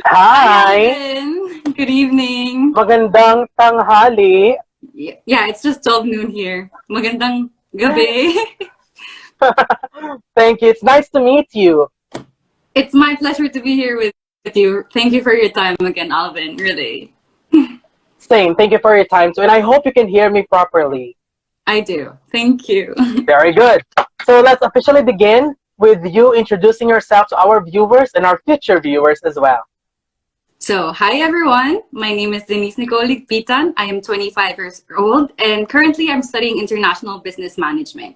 Hi, Hi! Alvin. Good evening. Magandang tanghali. Yeah, it's just 12 noon here. Magandang gabi. Thank you. It's nice to meet you. It's my pleasure to be here with you. Thank you for your time again, Alvin. Really. Same. Thank you for your time too. And I hope you can hear me properly. I do. Thank you. Very good. So let's officially begin with you introducing yourself to our viewers and our future viewers as well. So, hi everyone. My name is Denisse Nicolle Ligpitan. I am 25 years old and currently I'm studying international business management.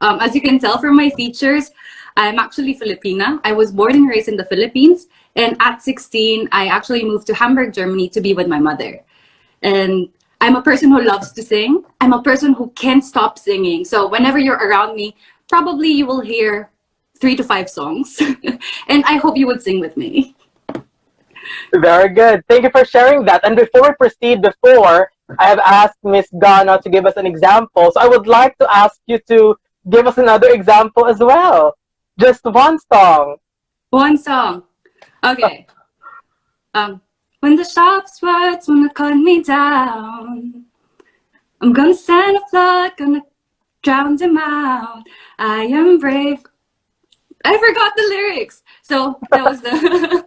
As you can tell from my features, I'm actually Filipina. I was born and raised in the Philippines, and at 16, I actually moved to Hamburg, Germany to be with my mother. And I'm a person who loves to sing. I'm a person who can't stop singing. So whenever you're around me, probably you will hear 3 to 5 songs. And I hope you would sing with me. Very good. Thank you for sharing that. And before we proceed, I have asked Miss Ghana to give us an example. So I would like to ask you to give us another example as well. Just one song. One song. Okay. When the sharp words wanna cut me down, I'm gonna send a flood, gonna drown them out. I am brave. I forgot the lyrics. So that was the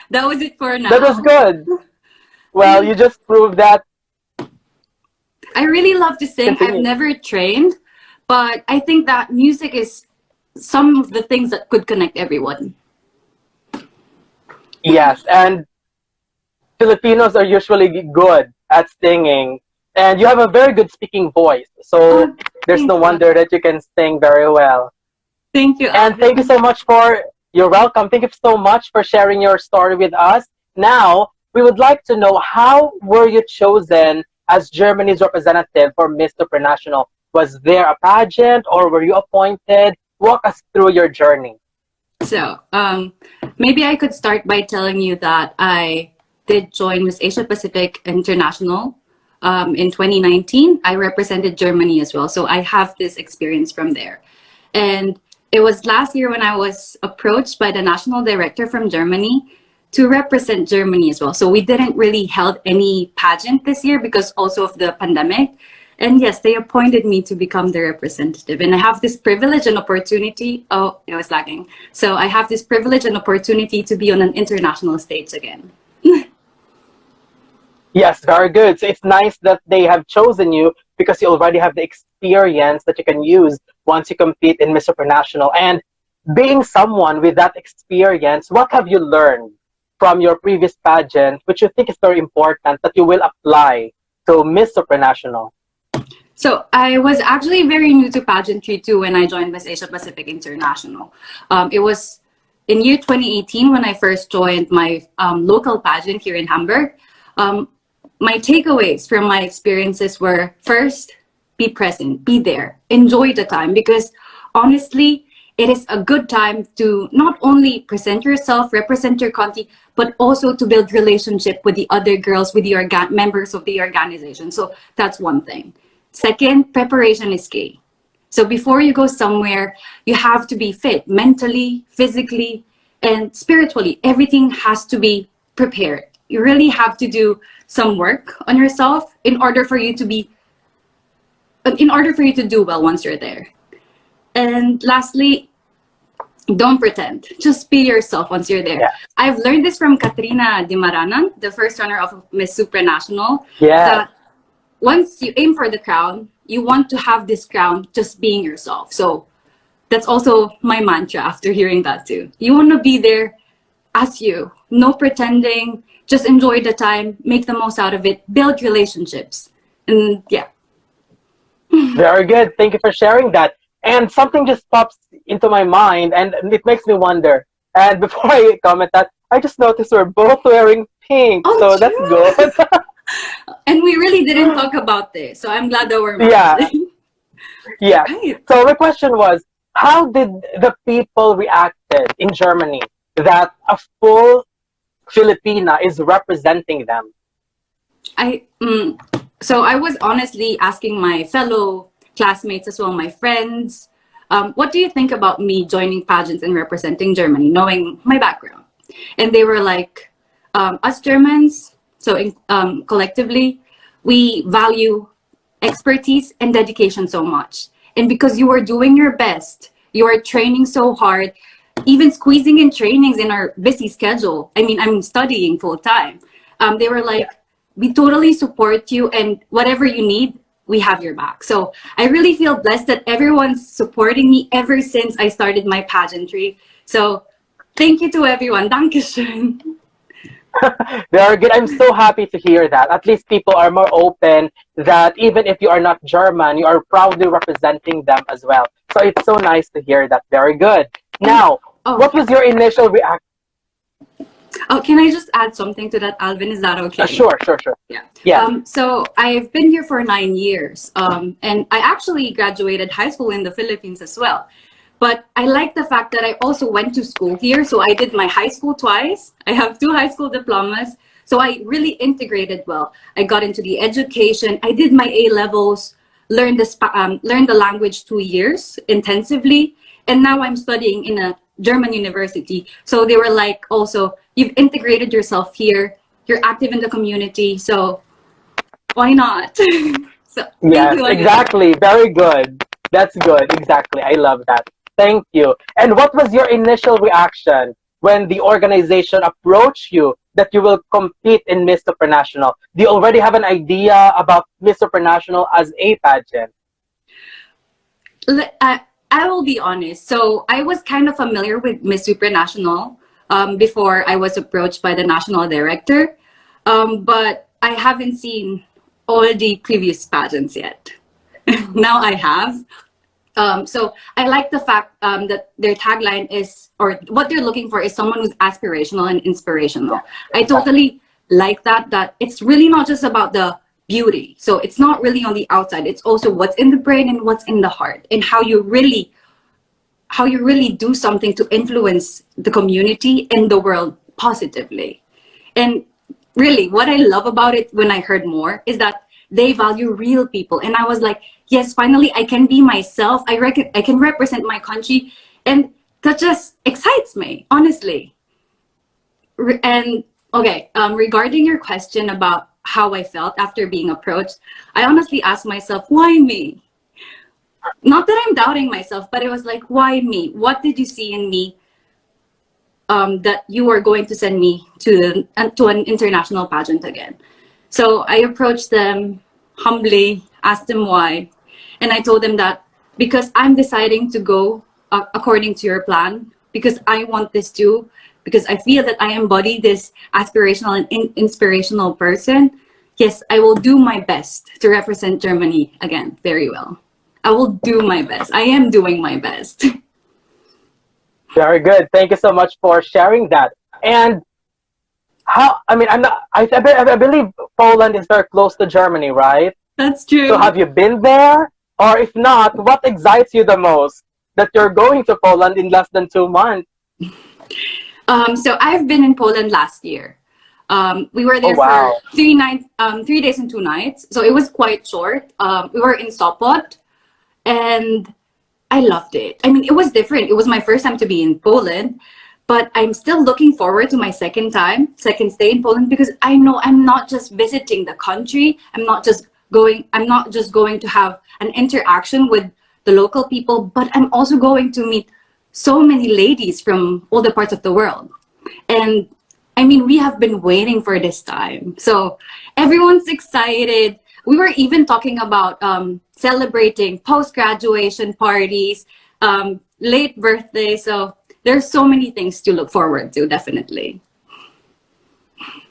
that was it for That was now. good. Well, you just proved that. I really love to sing. I've Continue. never trained, but I think that music is some of the things that could connect everyone. Yes, and Filipinos are usually good at singing, and you have a very good speaking voice. So Oh, there's thank no you, wonder Alvin. that you can sing very well. Thank you, And thank you Alvin. so much you're welcome. Thank you so much for sharing your story with us. Now, we would like to know, how were you chosen as Germany's representative for Miss Supranational? Was there a pageant or were you appointed? Walk us through your journey. So, maybe I could start by telling you that I did join Miss Asia Pacific International in 2019. I represented Germany as well. So I have this experience from there. And it was last year when I was approached by the national director from Germany to represent Germany as well. So we didn't really held any pageant this year because also of the pandemic. And yes, they appointed me to become the representative. And I have this privilege and opportunity. Oh, it was lagging. So I have this privilege and opportunity to be on an international stage again. Yes, very good. So it's nice that they have chosen you because you already have the experience that you can use once you compete in Miss Supranational. And being someone with that experience, what have you learned from your previous pageant, which you think is very important that you will apply to Miss Supranational? So I was actually very new to pageantry too when I joined Miss Asia Pacific International. It was in year 2018 when I first joined my local pageant here in Hamburg. Um, my takeaways from my experiences were first, be present, be there, enjoy the time because honestly, it is a good time to not only present yourself, represent your country, but also to build relationship with the other girls, with the members of the organization. So that's one thing. Second, preparation is key. So before you go somewhere, you have to be fit mentally, physically, and spiritually. Everything has to be prepared. You really have to do some work on yourself in order for you to do well once you're there. And lastly, don't pretend. Just be yourself once you're there. Yeah. I've learned this from Katrina Dimaranan, the first runner of Miss Supranational, Yes. that once you aim for the crown, you want to have this crown just being yourself. So that's also my mantra after hearing that too. You want to be there as you, no pretending, just enjoy the time, make the most out of it, build relationships. And yeah. Very good. Thank you for sharing that. And something just pops into my mind and it makes me wonder. And before I comment that, I just noticed we're both wearing pink. Oh, So that's good. true. And we really didn't talk about this. So I'm glad that we're Yeah. matching. Yes. Right. So my question was, how did the people reacted in Germany that a full Filipina is representing them? I so I was honestly asking my fellow classmates as well, my friends, what do you think about me joining pageants and representing Germany, knowing my background? And they were like, Us Germans, so collectively, we value expertise and dedication so much. And because you are doing your best, you are training so hard, even squeezing in trainings in our busy schedule. I mean, I'm studying full time. They were like, we totally support you, and whatever you need, we have your back. So I really feel blessed that everyone's supporting me ever since I started my pageantry. So thank you to everyone. Dankeschön. Very good. I'm so happy to hear that. At least people are more open that even if you are not German, you are proudly representing them as well. So it's so nice to hear that. Very good. Now, what was your initial reaction? Oh, can I just add something to that, Alvin? Is that okay? Sure. Yeah. So I've been here for 9 years, and I actually graduated high school in the Philippines as well. But I like the fact that I also went to school here. So I did my high school twice. I have 2 high school diplomas. So I really integrated well. I got into the education. I did my A-levels, learned the language 2 years intensively. And now I'm studying in a German university. So they were like, also, you've integrated yourself here. You're active in the community. So why not? So Yes, thank you. exactly. Very good. That's good. Exactly. I love that. Thank you. And what was your initial reaction when the organization approached you that you will compete in Miss Supranational? Do you already have an idea about Miss Supranational as a pageant? I will be honest. So I was kind of familiar with Miss Supranational before I was approached by the national director, but I haven't seen all the previous pageants yet. Now I have. So I like the fact that their tagline is, or what they're looking for is someone who's aspirational and inspirational. I totally like that it's really not just about the beauty. So it's not really on the outside. It's also what's in the brain and what's in the heart, and how you really do something to influence the community and the world positively. And really, what I love about it when I heard more is that they value real people. And I was like, yes, finally I can be myself. I can represent my country. And that just excites me, honestly. And okay, regarding your question about how I felt after being approached, I honestly asked myself, why me? Not that I'm doubting myself, but it was like, why me? What did you see in me that you are going to send me to an international pageant again? So I approached them humbly, asked them why, and I told them that because I'm deciding to go according to your plan, because I want this too, because I feel that I embody this aspirational and inspirational person. Yes, I will do my best to represent Germany again very well. I will do my best. I am doing my best. Very good. Thank you so much for sharing that. And how, I mean, I believe Poland is very close to Germany, right? That's true. So have you been there? Or if not, what excites you the most that you're going to Poland in less than 2 months? So I've been in Poland last year. We were there wow. for 3 days and 2 nights. So it was quite short. We were in Sopot, and I loved it. I mean, it was different. It was my first time to be in Poland, but I'm still looking forward to my second stay in Poland, because I know I'm not just visiting the country. I'm not just going to have an interaction with the local people, but I'm also going to meet so many ladies from all the parts of the world. And I mean, we have been waiting for this time. So everyone's excited. We were even talking about celebrating post-graduation parties, late birthdays. So there's so many things to look forward to, definitely.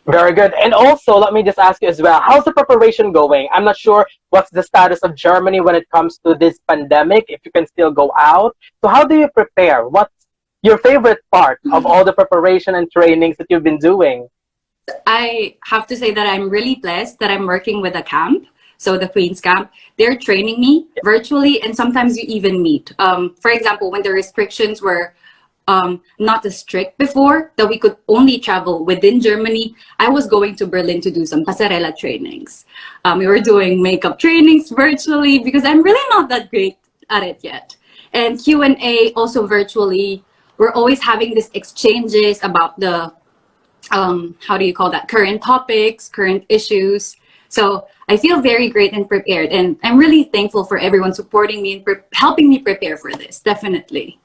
Very good. And also, let me just ask you as well, how's the preparation going? I'm not sure what's the status of Germany when it comes to this pandemic, if you can still go out. So how do you prepare? What's your favorite part of all the preparation and trainings that you've been doing? I have to say that I'm really blessed that I'm working with a camp. So the Queen's Camp, they're training me virtually, and sometimes you even meet. For example, when the restrictions were not as strict before, that we could only travel within Germany, I was going to Berlin to do some pasarela trainings. We were doing makeup trainings virtually, because I'm really not that great at it yet. And Q&A also virtually. We're always having these exchanges about the how do you call that, current topics, current issues. So I feel very great and prepared, and I'm really thankful for everyone supporting me and helping me prepare for this. Definitely.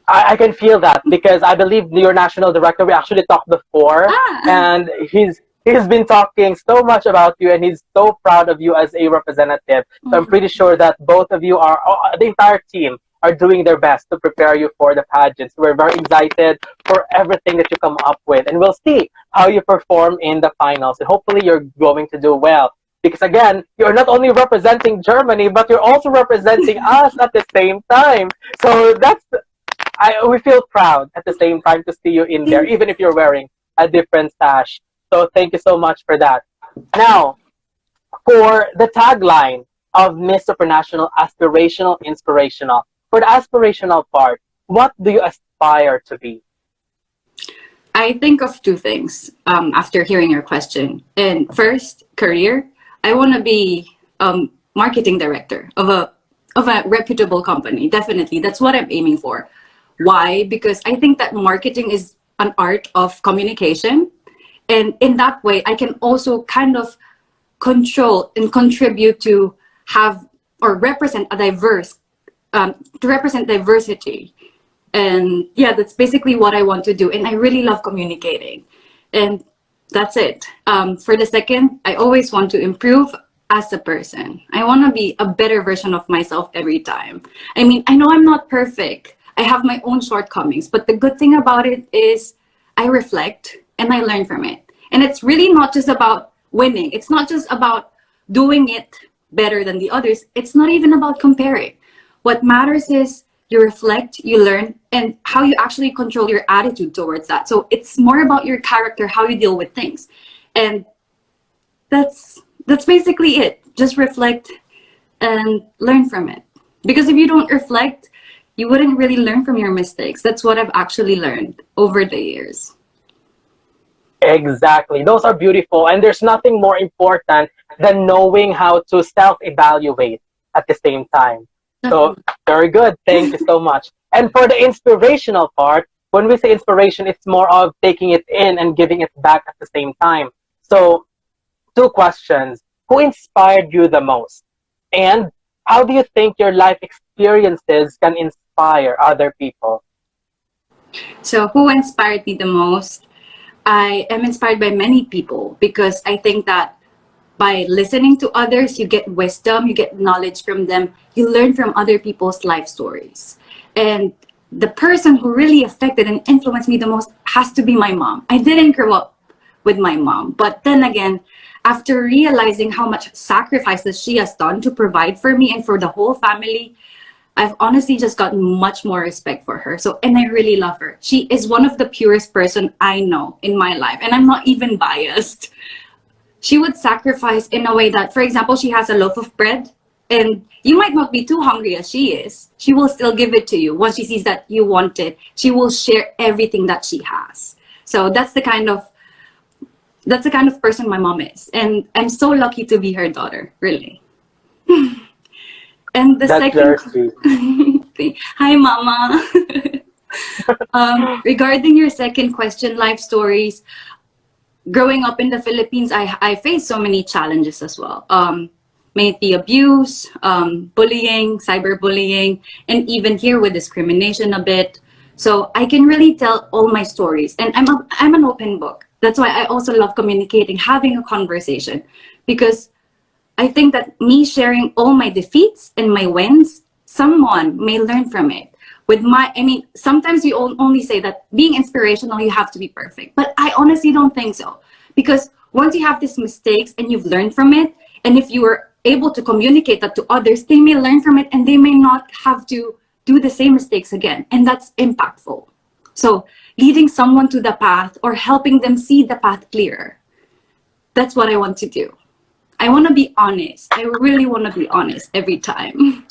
I can feel that because I believe your national director, we actually talked before, Ah. and he's been talking so much about you, and he's so proud of you as a representative. So I'm pretty sure that both of you are, the entire team are doing their best to prepare you for the pageants. We're very excited for everything that you come up with, and we'll see how you perform in the finals. And hopefully you're going to do well. Because again, you're not only representing Germany, but you're also representing us at the same time. So we feel proud at the same time to see you in there, even if you're wearing a different sash. So thank you so much for that. Now, for the tagline of Miss Supranational, aspirational, inspirational. For the aspirational part, what do you aspire to be? I think of two things after hearing your question. And first, career. I want to be marketing director of a reputable company. Definitely, that's what I'm aiming for. Why? Because I think that marketing is an art of communication, and in that way, I can also kind of control and contribute to have or represent a diverse to represent diversity. And yeah, that's basically what I want to do. And I really love communicating. And that's it. For the second, I always want to improve as a person. I want to be a better version of myself every time. I mean, I know I'm not perfect. I have my own shortcomings, but the good thing about it is I reflect and I learn from it. And it's really not just about winning. It's not just about doing it better than the others. It's not even about comparing. What matters is you reflect, you learn, and how you actually control your attitude towards that. So it's more about your character, how you deal with things. And that's basically it. Just reflect and learn from it. Because if you don't reflect, you wouldn't really learn from your mistakes. That's what I've actually learned over the years. Exactly. Those are beautiful. And there's nothing more important than knowing how to self-evaluate at the same time. So, very good. Thank you so much. And for the inspirational part, when we say inspiration, it's more of taking it in and giving it back at the same time. So, two questions. Who inspired you the most? And how do you think your life experiences can inspire other people? So who inspired me the most? I am inspired by many people because I think that by listening to others, you get wisdom, you get knowledge from them, you learn from other people's life stories. And the person who really affected and influenced me the most has to be my mom. I didn't grow up with my mom, but then again, after realizing how much sacrifices she has done to provide for me and for the whole family, I've honestly just gotten much more respect for her. So, and I really love her. She is one of the purest person I know in my life, and I'm not even biased. She would sacrifice in a way that, for example, she has a loaf of bread and you might not be too hungry as she is. She will still give it to you. Once she sees that you want it, she will share everything that she has. So that's the kind of person my mom is. And I'm so lucky to be her daughter, really. And the That's second, very sweet. hi, Mama. Regarding your second question, life stories, growing up in the Philippines, I faced so many challenges as well. May it be abuse, bullying, cyberbullying, and even here with discrimination a bit. So I can really tell all my stories, and I'm an open book. That's why I also love communicating, having a conversation, because I think that me sharing all my defeats and my wins, someone may learn from it. I mean, sometimes you only say that being inspirational, you have to be perfect. But I honestly don't think so. Because once you have these mistakes and you've learned from it, and if you were able to communicate that to others, they may learn from it and they may not have to do the same mistakes again. And that's impactful. So leading someone to the path or helping them see the path clearer, that's what I want to do. I want to be honest. I really want to be honest every time.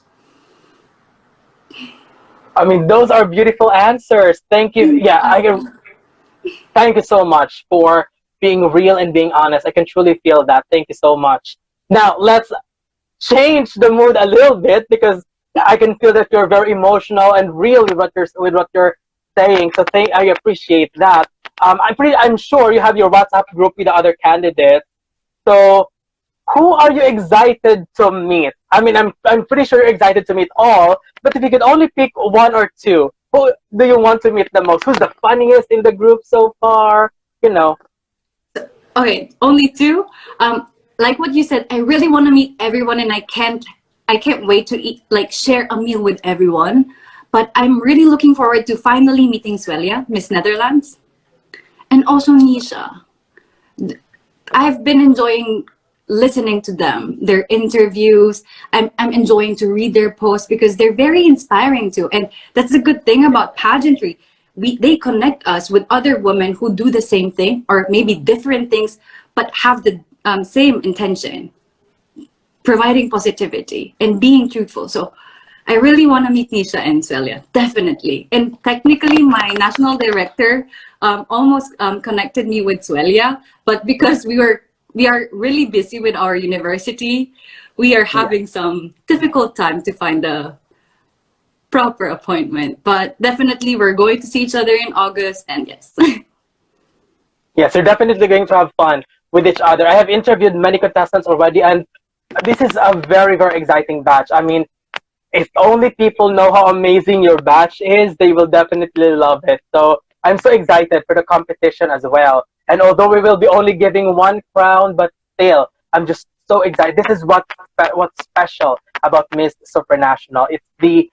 I mean, those are beautiful answers. Thank you. Yeah, I can. Thank you so much for being real and being honest. I can truly feel that. Thank you so much. Now let's change the mood a little bit because I can feel that you're very emotional and real with what you're saying. So I appreciate that. I'm sure you have your WhatsApp group with the other candidates. So who are you excited to meet? I mean, I'm pretty sure you're excited to meet all, but if you could only pick one or two, who do you want to meet the most? Who's the funniest in the group so far? You know. Okay, only two. Like what you said, I really want to meet everyone, and I can't wait to eat, like, share a meal with everyone. But I'm really looking forward to finally meeting Swelia, Miss Netherlands, and also Nisha. I've been enjoying listening to them, their interviews. I'm enjoying to read their posts because they're very inspiring too. And that's the good thing about pageantry. They connect us with other women who do the same thing or maybe different things, but have the same intention, providing positivity and being truthful. So I really want to meet Nisha and Celia, definitely. And technically, my national director almost connected me with Celia, but because we are really busy with our university, we are having some difficult time to find a proper appointment. But definitely, we're going to see each other in August, and yes. Yes, you're definitely going to have fun with each other. I have interviewed many contestants already, and this is a very, very exciting batch. I mean, if only people know how amazing your batch is, they will definitely love it. So I'm so excited for the competition as well. And although we will be only giving one crown, but still, I'm just so excited. This is what's special about Miss Supranational. It's the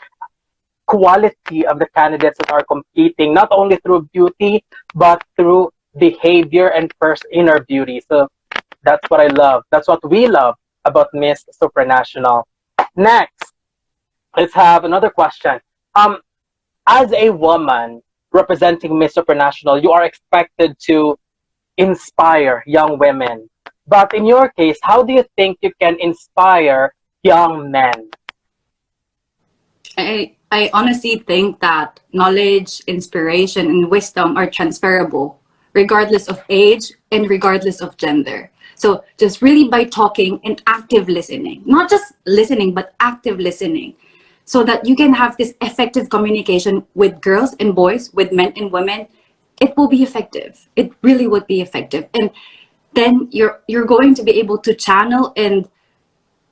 quality of the candidates that are competing, not only through beauty, but through behavior and first inner beauty. So that's what I love. That's what we love about Miss Supranational. Next, let's have another question. As a woman representing Miss Supranational, you are expected to inspire young women. But in your case, how do you think you can inspire young men? I honestly think that knowledge, inspiration, and wisdom are transferable, regardless of age and regardless of gender. So just really by talking and active listening, not just listening, but active listening, so that you can have this effective communication with girls and boys, with men and women, it will be effective. It really would be effective. And then you're going to be able to channel and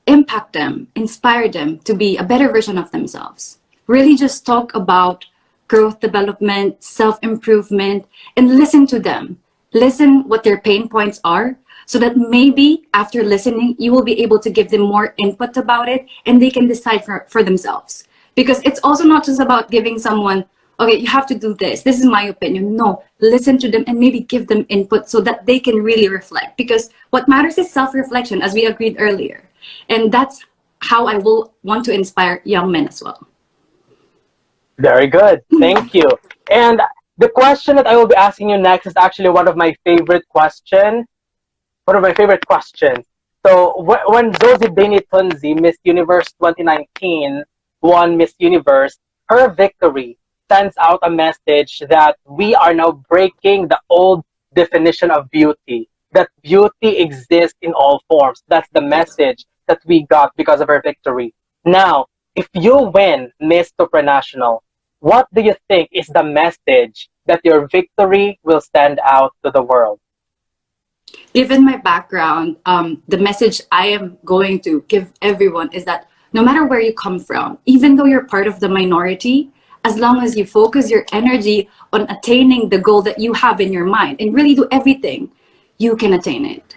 impact them, inspire them to be a better version of themselves. Really just talk about growth, development, self-improvement, and listen to them. Listen what their pain points are so that maybe after listening, you will be able to give them more input about it and they can decide for themselves. Because it's also not just about giving someone, okay, you have to do this. This is my opinion. No, listen to them and maybe give them input so that they can really reflect. Because what matters is self-reflection, as we agreed earlier. And that's how I will want to inspire young men as well. Very good. Thank you. And the question that I will be asking you next is actually one of my favorite questions. One of my favorite questions. So when Josie Dani Tunzi, Miss Universe 2019, won Miss Universe, her victory sends out a message that we are now breaking the old definition of beauty, that beauty exists in all forms. That's the message that we got because of her victory. Now, if you win Miss Supranational, what do you think is the message that your victory will send out to the world? Given my background, the message I am going to give everyone is that no matter where you come from, even though you're part of the minority, as long as you focus your energy on attaining the goal that you have in your mind and really do everything, you can attain it.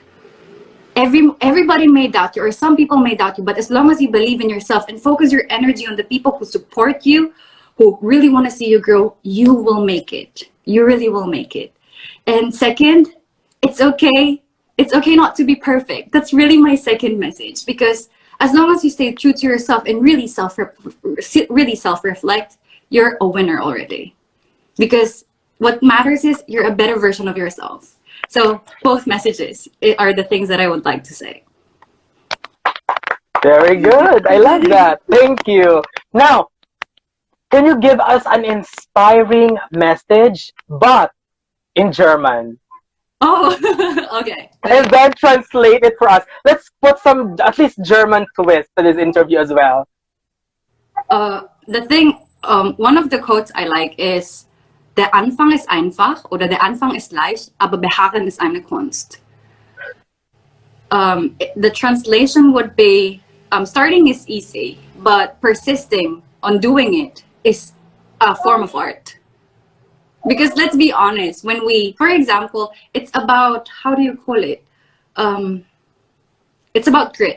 Everybody may doubt you, or some people may doubt you, but as long as you believe in yourself and focus your energy on the people who support you, who really want to see you grow, you will make it. You really will make it. And second, it's okay. It's okay not to be perfect. That's really my second message, because as long as you stay true to yourself and really self-reflect, you're a winner already. Because what matters is you're a better version of yourself. So both messages are the things that I would like to say. Very good. I love that. Thank you. Now, can you give us an inspiring message, but in German? Oh, okay. And then translate it for us. Let's put some, at least German twist to this interview as well. The thing, one of the quotes I like is, der Anfang ist einfach oder der Anfang ist leicht, aber beharren ist eine Kunst. The translation would be, starting is easy, but persisting on doing it is a form of art. Because let's be honest, when we, for example, it's about, how do you call it? It's about grit.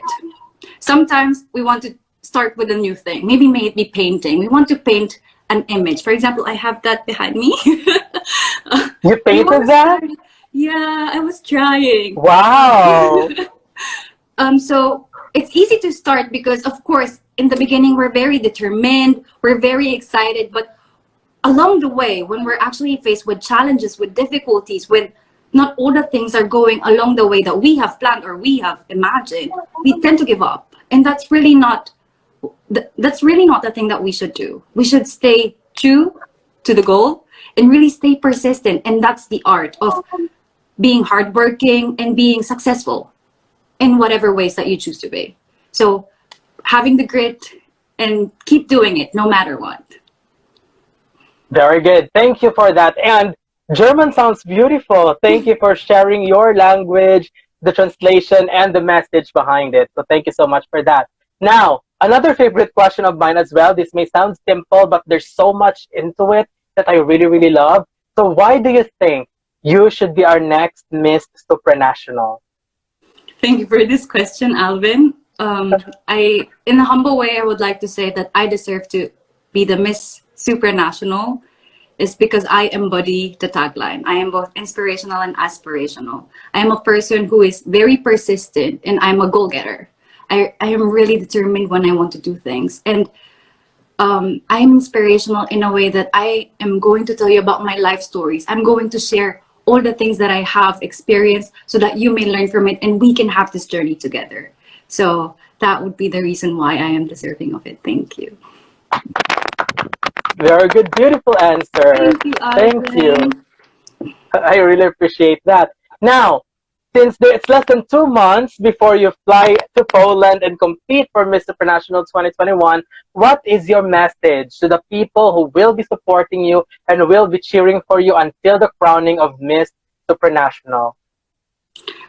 Sometimes we want to start with a new thing. Maybe may it be painting. We want to paint an image. For example, I have that behind me. You painted that? Yeah, I was trying. Wow. So it's easy to start because, of course, in the beginning, we're very determined, we're very excited, but along the way, when we're actually faced with challenges, with difficulties, when not all the things are going along the way that we have planned or we have imagined, we tend to give up. And that's really not the thing that we should do. We should stay true to the goal and really stay persistent. And that's the art of being hardworking and being successful in whatever ways that you choose to be. So having the grit and keep doing it no matter what. Very good. Thank you for that. And German sounds beautiful. Thank you for sharing your language, the translation, and the message behind it. So thank you so much for that. Now, another favorite question of mine as well. This may sound simple, but there's so much into it that I really, really love. So why do you think you should be our next Miss Supranational? Thank you for this question, Alvin. In a humble way, I would like to say that I deserve to be the Miss Supranational is because I embody the tagline. I am both inspirational and aspirational. I am a person who is very persistent and I'm a goal-getter. I am really determined when I want to do things. And I'm inspirational in a way that I am going to tell you about my life stories. I'm going to share all the things that I have experienced so that you may learn from it and we can have this journey together. So that would be the reason why I am deserving of it. Thank you. Very good, beautiful answer. Thank you, Alvin. Thank you. I really appreciate that. Now, since it's less than 2 months before you fly to Poland and compete for Miss Supranational 2021, what is your message to the people who will be supporting you and will be cheering for you until the crowning of Miss Supranational?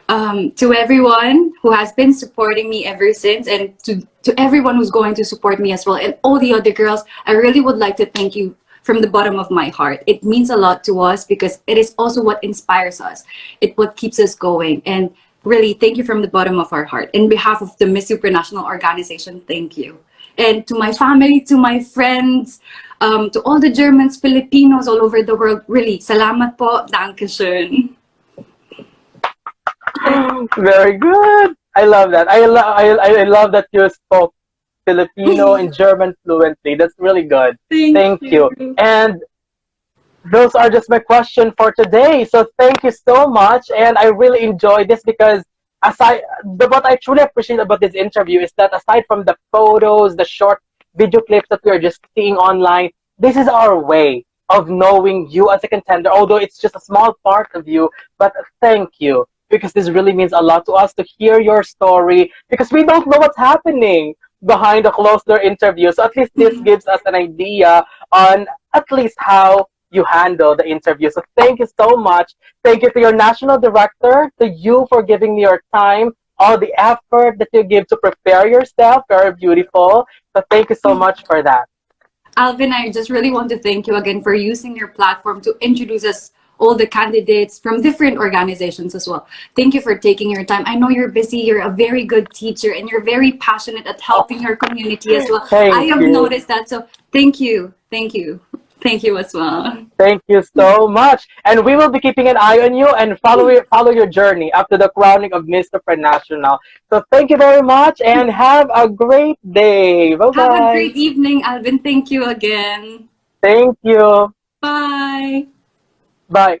To everyone who has been supporting me ever since, and to everyone who's going to support me as well, and all the other girls, I really would like to thank you from the bottom of my heart. It means a lot to us because it is also what inspires us. It's what keeps us going. And really, thank you from the bottom of our heart. In behalf of the Miss Supranational organization, thank you. And to my family, to my friends, to all the Germans, Filipinos all over the world, really, salamat po, dankeschön. Very good. I love that. I love that you spoke Filipino and German fluently. That's really good. Thank you. And those are just my question for today. So thank you so much. And I really enjoyed this because what I truly appreciate about this interview is that aside from the photos, the short video clips that we are just seeing online, this is our way of knowing you as a contender, although it's just a small part of you. But thank you, because this really means a lot to us to hear your story, because we don't know what's happening behind the closed door interview. So at least this gives us an idea on at least how you handle the interview. So thank you so much. Thank you to your national director, to you for giving me your time, all the effort that you give to prepare yourself. Very beautiful. So thank you so much for that. Alvin, I just really want to thank you again for using your platform to introduce us all the candidates from different organizations as well. Thank you for taking your time. I know you're busy, you're a very good teacher, and you're very passionate at helping your community as well. I have noticed that, so thank you. Thank you. Thank you as well. Thank you so much. And we will be keeping an eye on you and follow your journey up to the crowning of Miss Supranational. So thank you very much and have a great day. Bye-bye. Have a great evening, Alvin. Thank you again. Thank you. Bye. Bye.